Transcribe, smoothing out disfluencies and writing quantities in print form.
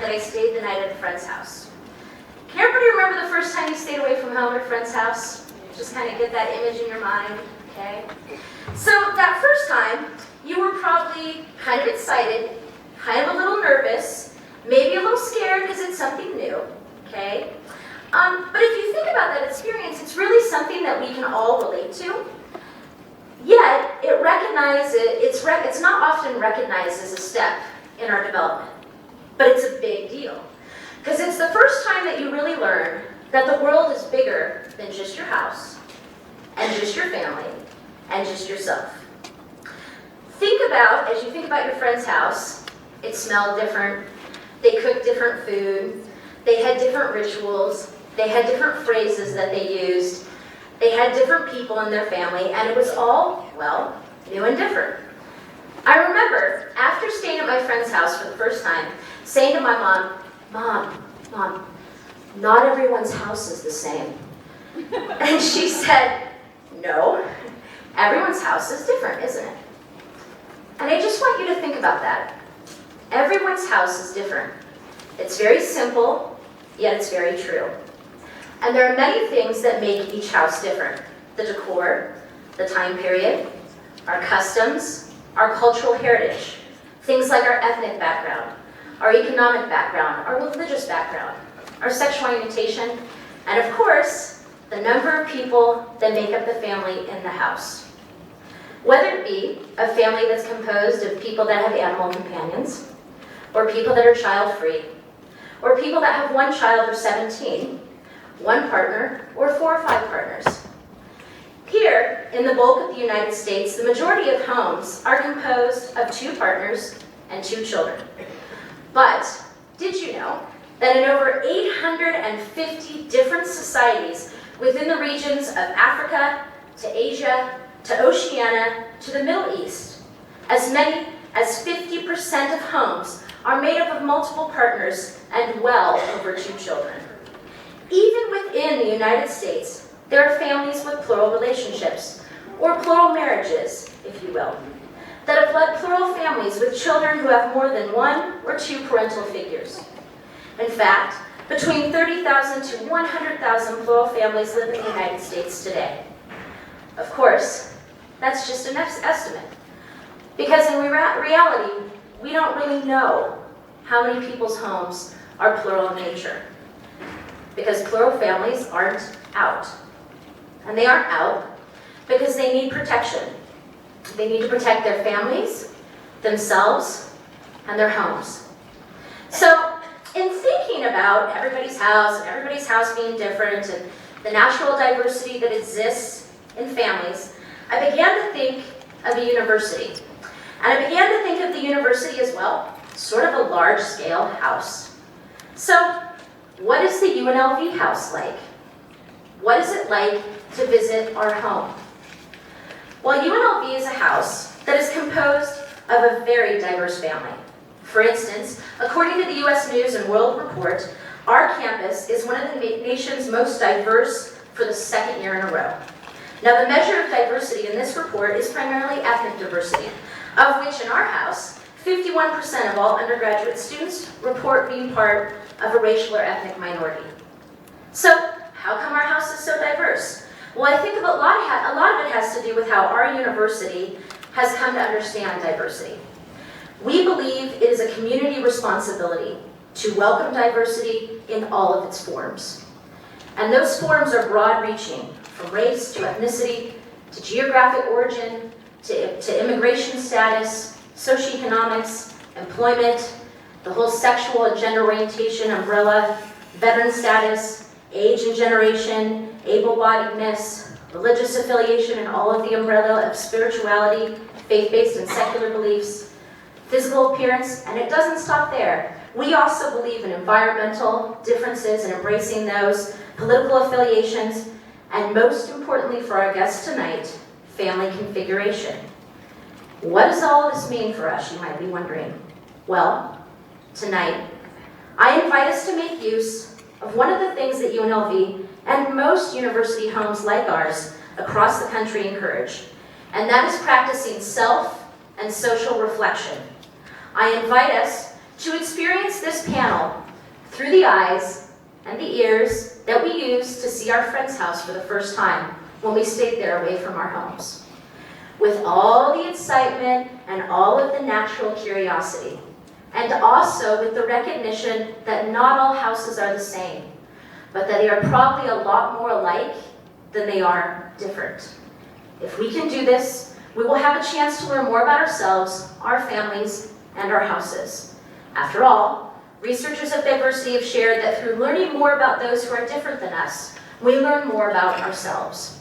that I stayed the night at a friend's house. Can everybody remember the first time you stayed away from home at a friend's house? Just kind of get that image in your mind, okay? So that first time, you were probably kind of excited, kind of a little nervous, maybe a little scared because it's something new, okay? But if you think about that experience, it's really something that we can all relate to. Yet, it's not often recognized as a step in our development, but it's a big deal. Because it's the first time that you really learn that the world is bigger than just your house, and just your family, and just yourself. As you think about your friend's house, it smelled different, they cooked different food, they had different rituals, they had different phrases that they used, they had different people in their family, and it was all, well, new and different. I remember, after staying at my friend's house for the first time, saying to my mom, Mom, not everyone's house is the same. And she said, no, everyone's house is different, isn't it? And I just want you to think about that. Everyone's house is different. It's very simple, yet it's very true. And there are many things that make each house different. The decor, the time period, our customs, our cultural heritage, things like our ethnic background, our economic background, our religious background, our sexual orientation, and of course, the number of people that make up the family in the house. Whether it be a family that's composed of people that have animal companions, or people that are child-free, or people that have one child or 17, one partner, or 4 or 5 partners. Here, in the bulk of the United States, the majority of homes are composed of 2 partners and 2 children. But did you know that in over 850 different societies within the regions of Africa to Asia to Oceania to the Middle East, as many as 50% of homes are made up of multiple partners and well over 2 children. Even within the United States, there are families with plural relationships, or plural marriages, if you will, that have led plural families with children who have more than 1 or 2 parental figures. In fact, between 30,000 to 100,000 plural families live in the United States today. Of course, that's just an estimate, because in reality, we don't really know how many people's homes are plural in nature, because plural families aren't out. And they aren't out because they need protection. They need to protect their families, themselves, and their homes. So, in thinking about everybody's house being different, and the natural diversity that exists in families, I began to think of a university. And I began to think of the university as well, sort of a large-scale house. So, what is the UNLV house like? What is it like to visit our home? Well, UNLV is a house that is composed of a very diverse family. For instance, according to the U.S. News and World Report, our campus is one of the nation's most diverse for the 2nd year in a row. Now, the measure of diversity in this report is primarily ethnic diversity, of which in our house, 51% of all undergraduate students report being part of a racial or ethnic minority. So, how come our house is so diverse? Well, I think a lot of it has to do with how our university has come to understand diversity. We believe it is a community responsibility to welcome diversity in all of its forms. And those forms are broad-reaching, from race to ethnicity, to geographic origin, to immigration status, socioeconomics, employment, the whole sexual and gender orientation umbrella, veteran status, age and generation, able-bodiedness, religious affiliation and all of the umbrella of spirituality, faith-based and secular beliefs, physical appearance, and it doesn't stop there. We also believe in environmental differences and embracing those, political affiliations, and most importantly for our guests tonight, family configuration. What does all this mean for us, you might be wondering? Well, tonight, I invite us to make use of one of the things that UNLV and most university homes like ours across the country encourage, and that is practicing self and social reflection. I invite us to experience this panel through the eyes and the ears that we use to see our friend's house for the first time when we stayed there away from our homes. With all the excitement and all of the natural curiosity, and also with the recognition that not all houses are the same, but that they are probably a lot more alike than they are different. If we can do this, we will have a chance to learn more about ourselves, our families, and our houses. After all, researchers of diversity have shared that through learning more about those who are different than us, we learn more about ourselves.